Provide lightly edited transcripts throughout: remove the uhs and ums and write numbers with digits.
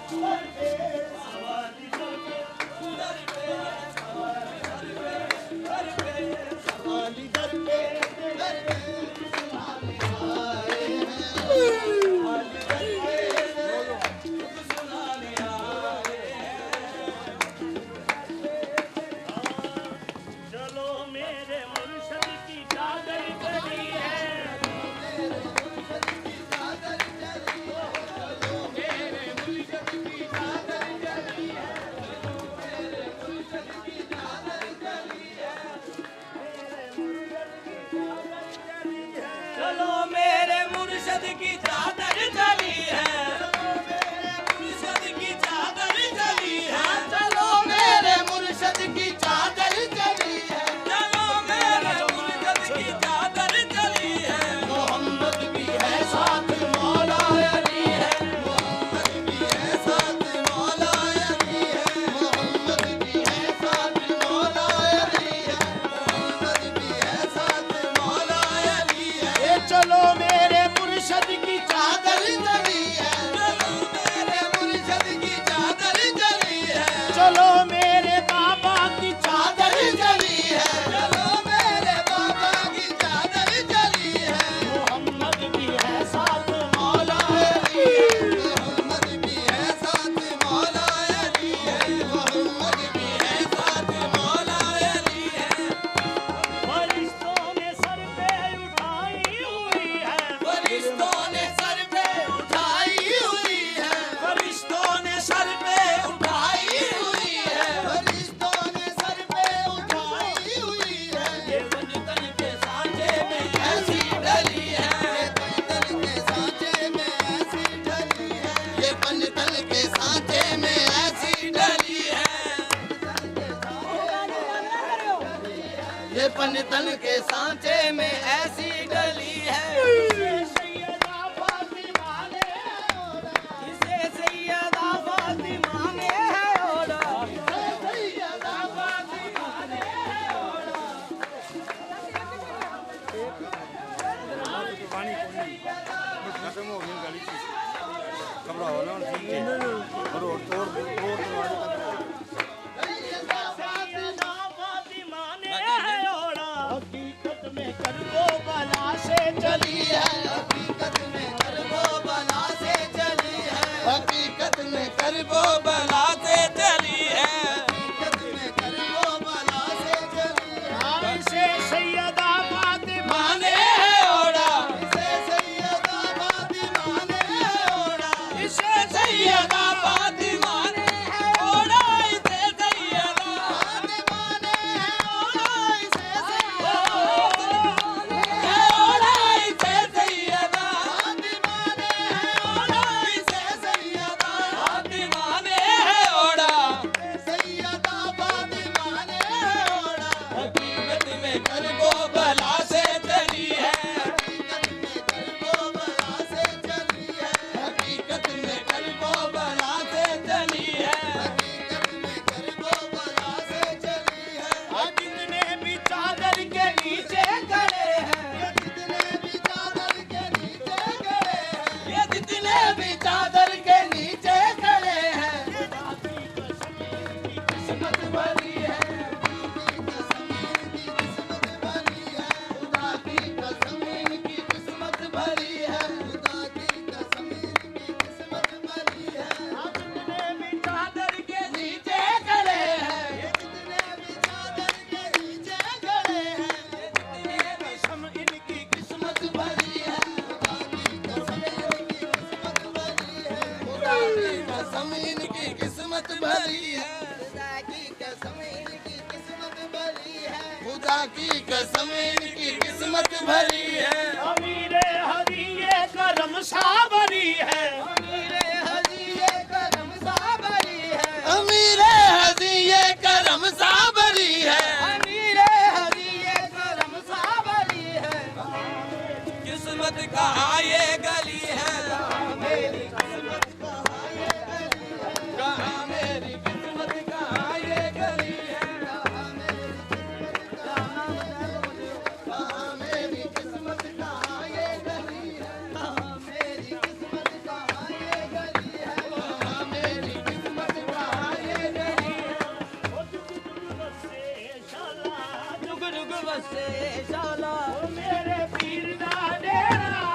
Hey! की चादर चली है, मुर्शद की चादर चली है, चलो मेरे मुर्शद की चादर चली है, चलो मेरे मुर्शद की चादर चली है। मोहम्मद भी है साथ मौला अली है, मोहम्मद भी है साथ मौला अली है, मोहम्मद भी है साथ मौला अली है, मोहम्मद भी है साथ मौला अली है। ये चलो मेरे मुर्शद की चादर चली है, चलो मेरे मुर्शद की चादर चली है, चलो मेरे बाबा की चादर चली है, चलो मेरे बाबा की चादर चली है। मोहम्मद भी है साथ मौला अली है, मोहम्मद भी है साथ मौला अली है, मोहम्मद भी है साथ मौला अली है। फरिश्तों ने सर पे उठाई हुई है, फरिश्तों ने सर पे उठाई हुई है, फरिश्तों ने सर पे उठाई हुई है, फरिश्तों ने सर पे उठाई हुई है, ये वतन के सांचे में ऐसी डली है, ये बनतल के सांचे में ऐसी ढली है, ये बनतल के सांचे में ऐसी डली है, ये बनतल के सांचे में ऐसी डली है। सैयदा फातिमा ने इसे सैयदा फातिमा ने है ओढ़ा, सैयदा फातिमा ने पानी खत्म हो गई गाड़ी की घबराओ ना ठीक है रोड तोड़ सैयदा फातिमा ने ओढ़ा, हकीकत में करबो बला से चली है, हकीकत में करबो बला से चली है, हकीकत में करबो बला से चली है, हकीकत में करबो बला से चली है, इसे सैयदा फातिमा माने है ओढ़ा, इसे सैयदा फातिमा ने ओढ़ा, इसे सैयदा फातिमा ने है ओढ़ा, इसे सैयदा फातिमा ने ओढ़ा, इसे सैयदा है ओढ़ा, इसे सैयदा फातिमा ने ओढ़ा, इसे सैयदा फातिमा ने है ओढ़ा, सैयदा फातिमा ने ओढ़ा, हकीकत में करबो बला से चली है, हकीकत में करबो बला से चली है, हकीकत में करबो बला से चली है। हकीकत में करबो बला से चली है, जितने भी चादर के नीचे खड़े हैं, जितने भी चादर के नीचे खड़े हैं, ये जितने भी चादर के नीचे खड़े हैं, किस्मत भरी है, खुदा की कसम इनकी किस्मत भरी है, खुदा की कसम इनकी किस्मत भरी है, जितने भी चादर के नीचे खड़े हैं, जितने भी चादर के नीचे खड़े हैं, जितने भी कसम इनकी किस्मत भरी है, खुदा की कसम इनकी किस्मत भरी है, खुदा की कसम इनकी किस्मत भरी है, खुदा की कसम इनकी किस्मत भरी है, खुदा की कसम इनकी किस्मत भरी है। अमीरे हदिये करम साबरी है, अमीरे हदिये करम साबरी है, अमीरे हदिये करम साबरी है, अमीरे हदिये करम साबरी है, किस्मत कहाँ ये गली है, मेरी किस्मत कहाँ ये गली है, कहाँ मेरी किस्मत कहाँ ये गली है, कहाँ मेरी किस्मत कहाँ ये गली है, कहाँ मेरी किस्मत कहाँ ये गली है, कहाँ मेरी किस्मत कहाँ ये गली है, जुग जुग बसे शाला, मेरे पीर दा डेरा,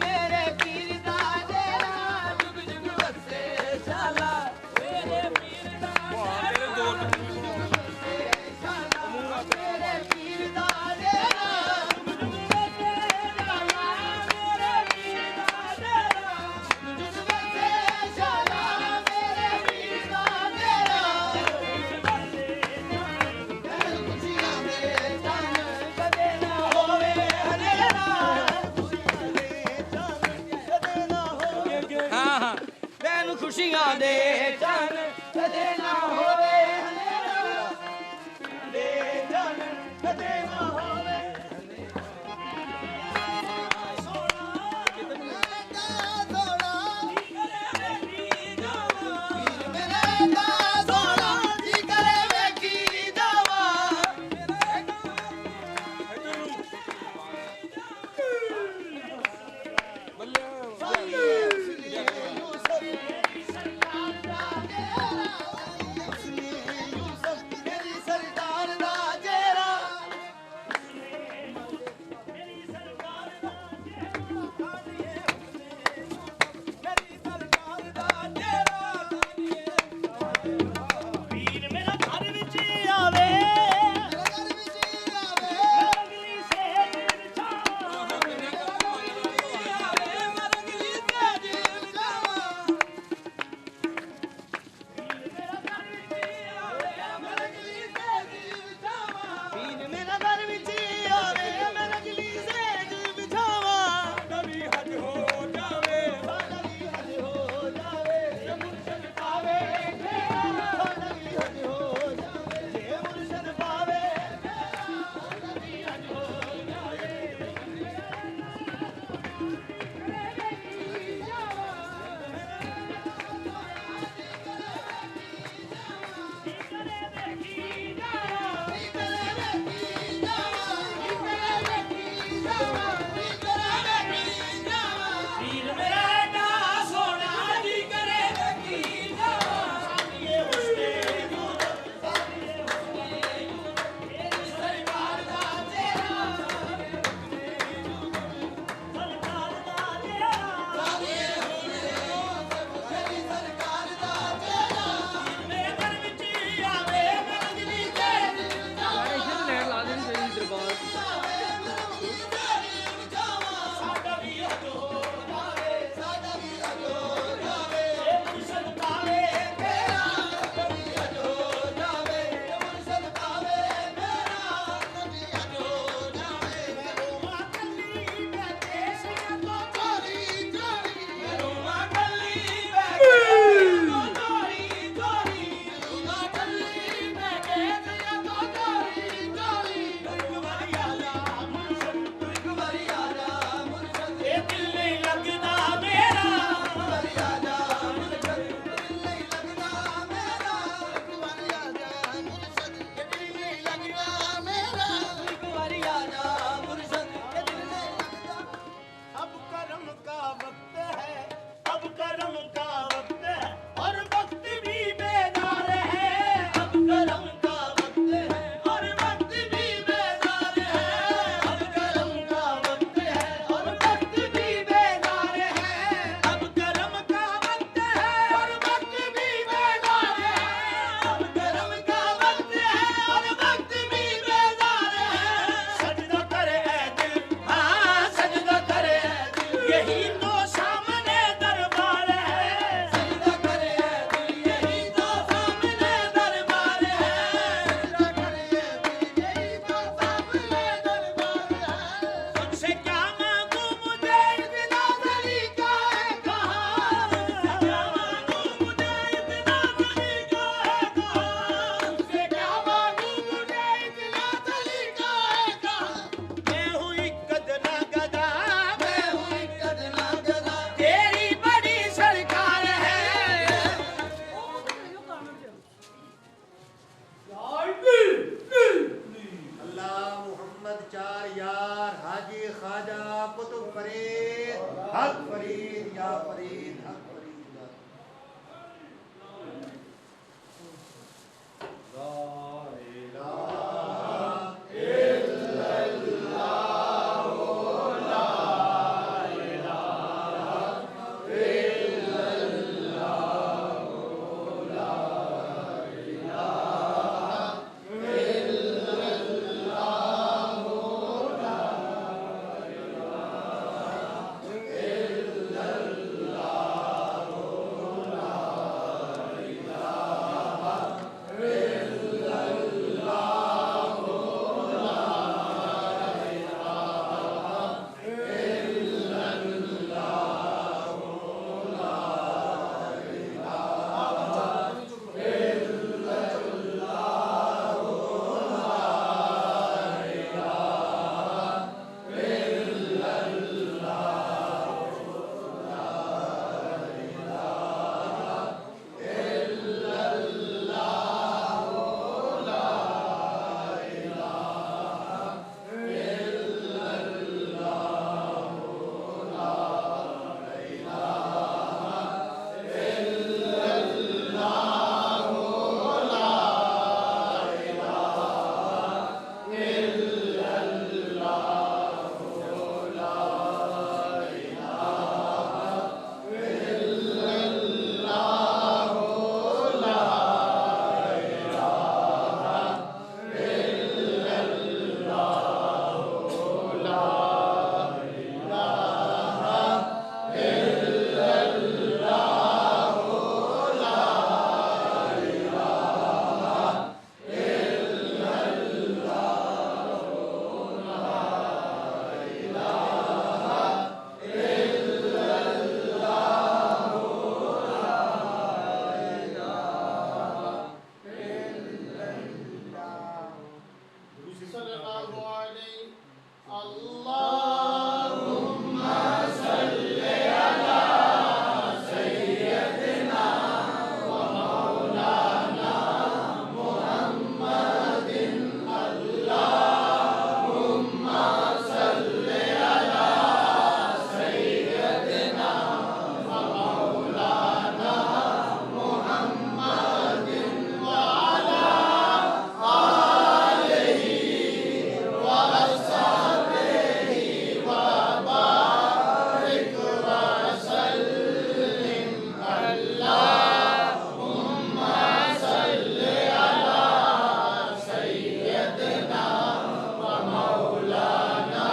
मेरे पीर दा डेरा, जुग जुग बसे शाला, मेरे पीर दा डेरा, मेरे पीर दा डेरा, जुग जुग बसे शाला, मेरे पीर दा डेरा, जुग जुग बसे शाला, मेरे पीर दा डेरा, खुशियां दे सल्लल्लाहु अलैहि अल्लाहुम्मा सल्ली अला सय्यदिना व मौलाना मुहम्मदिन अल्लाहुम्मा सल्ली अला सय्यदिना व मौलाना मुहम्मदिन व अला आलिहि व अस्हाबिहि व बारिक व सल्लिम अल्लाहुम्मा सल्ली अला सय्यदिना व मौलाना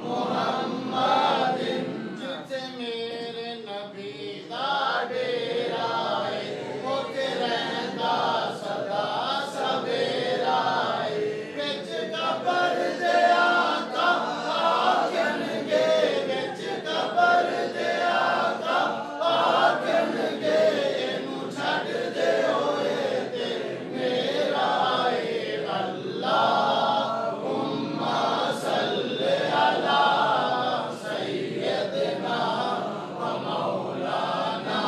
मुहम्मदिन जिथे मेरे नबी दा डेरा है उथे रहंदा सदा सवेरा है विच कबर दे आका आखणगे विच कबर दे आका आखणगे इनू छड्ड दे होए ते मेरा है अल्लाहुम्मा सल्ली अला सय्यदिना व मौलाना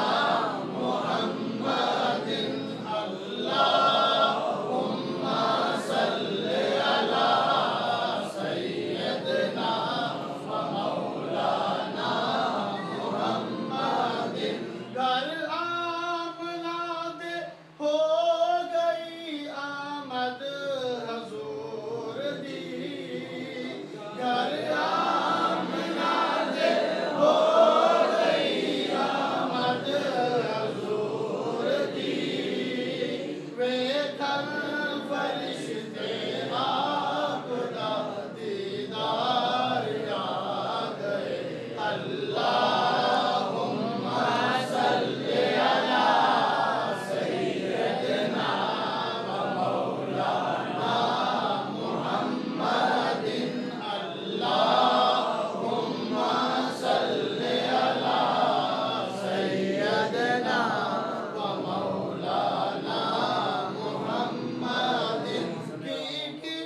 मुहम्मदिन अल्लाहुम्मा सल्ली अला सय्यदिना व मौलाना मुहम्मदिन घर आमना दे हो गई आमद हजूर दी घर आमना दे हो गई आमद हजूर दी वेखन फरिश्ते आपदा दीदार आ गए अल्लाहुम्मा सल्ली अला सय्यदिना व मौलाना मुहम्मदिन अल्लाहुम्मा सल्ली अला सय्यदिना व मौलाना मुहम्मदिन की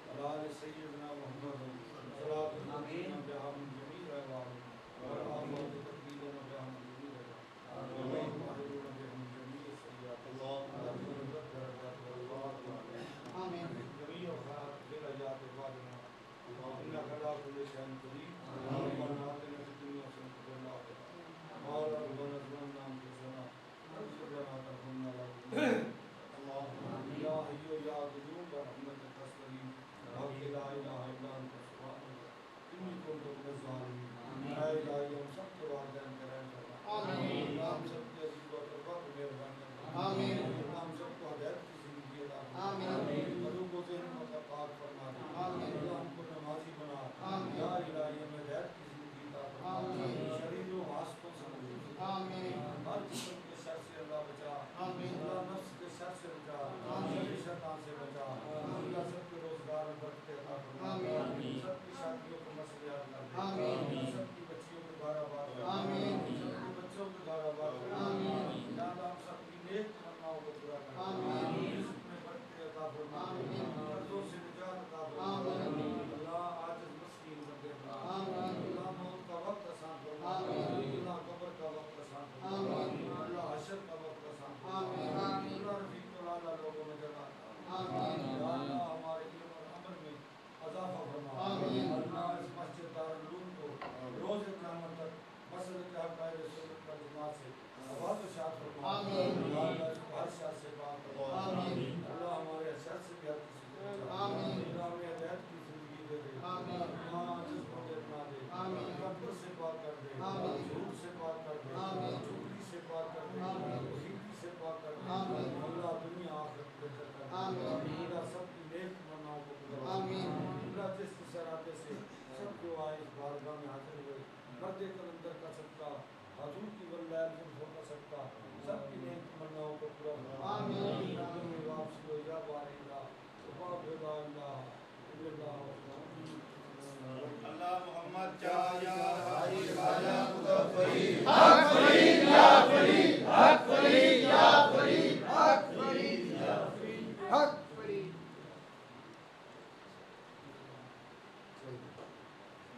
अल्लाह सय्यदना मुहम्मद सल्लल्लाहु अलैहि वसल्लम बिहाम जमील रहवाल और आमद तकबीर व बिहाम जमील रहवाल अल्लाह माहिरुन बिहाम जमील सय्यद अल्लाह दरजात अल्लाह आमीन जमील खैर फिल हयात वादना इन्ना कला कुल शैन करीम रब्बना आतिना फिद दुनिया हसनतन व फिल आखिरति और रब्बना ज़लमना अनफुसना वग़फिर लना तरहमना ला अल्लाह या हय्यु या क़य्यूम बरहमतिक तस्लीम हक़ ला इलाहा इल्ला अंत सुब्हानक इन्नी कुन्तु मिनज़ ज़ालिमीन या इलाही हम सब के वालिदैन के रहम फरमा आमीन हम सब के अज़ीज़ व अक़रबा को मेहरबानी फरमा आमीन हम सबको हिदायत की ज़िंदगी अता फरमा आमीन कल्बों को ज़हनों को पाक फरमा दे आमीन अल्लाह हमको नमाज़ी बना आमीन या इलाही हमें हिदायत की ज़िंदगी अता फरमा आमीन शरीरों हाथों से महफूज़ आमीन हर किस्म के शर से अल्लाह बचा आमीन अल्लाह नफ्स के शर से बचा आमीन शैतान से बचा अल्लाह सबके रोजगार और बरकत अता फरमा आमीन सबकी शादियों को मसले हल कर दे आमीन सबकी बच्चियों को घर आबाद कर दे आमीन सबके बच्चों को घर आबाद कर दे आमीन या अल्लाह हम सबकी नेक तमन्नाओं को पूरा कर दे आमीन रिज़्क़ में बरकत अता फरमा आमीन कर्ज़ों से निजात अता फरमा आमीन अल्लाह आजिज़ मस्कीन बंदे फरमा आमीन अल्लाह मौत का वक्त आसान फरमा आमीन अल्लाह कब्र का वक्त आसान फरमा आमीन अल्लाह हशर का वक्त आसान फरमा आमीन अल्लाह रफ़ीक़ुल आला लोगों में जगह अता फरमा आमीन या अल्लाह हमारे इल्म और अमल में इज़ाफ़ा फरमा आमीन अल्लाह इस मस्जिद दारुल उलूम को रोज़ क़यामत तक मसले के हक़ाइक़ सुन्नत वल जमात से आबाद व शाद फरमा आमीन या अल्लाह इसको हर शर से पाक फरमा आमीन अल्लाह हमारे शर से भी हर किसी को बचा आमीन अल्लाह हमें हिदायत की ज़िंदगी दे दे आमीन अल्लाह जिसको बना दे आमीन कब्र से पाक कर दे आमीन झूठ से पाक कर दे आमीन चुगली से पाक कर दे आमीन खींची से पाक कर दे आमीन अल्लाह दुनिया आखिरत बेहतर कर दे आमीन अल्लाह सबकी नेक तमन्नाओं को पूरा कर दे आमीन अल्लाह जिस इरादे से सब जो आए इस बारगाह में हाजिर हुए मर्द कलंदर का सदका हजूर की वल्लाह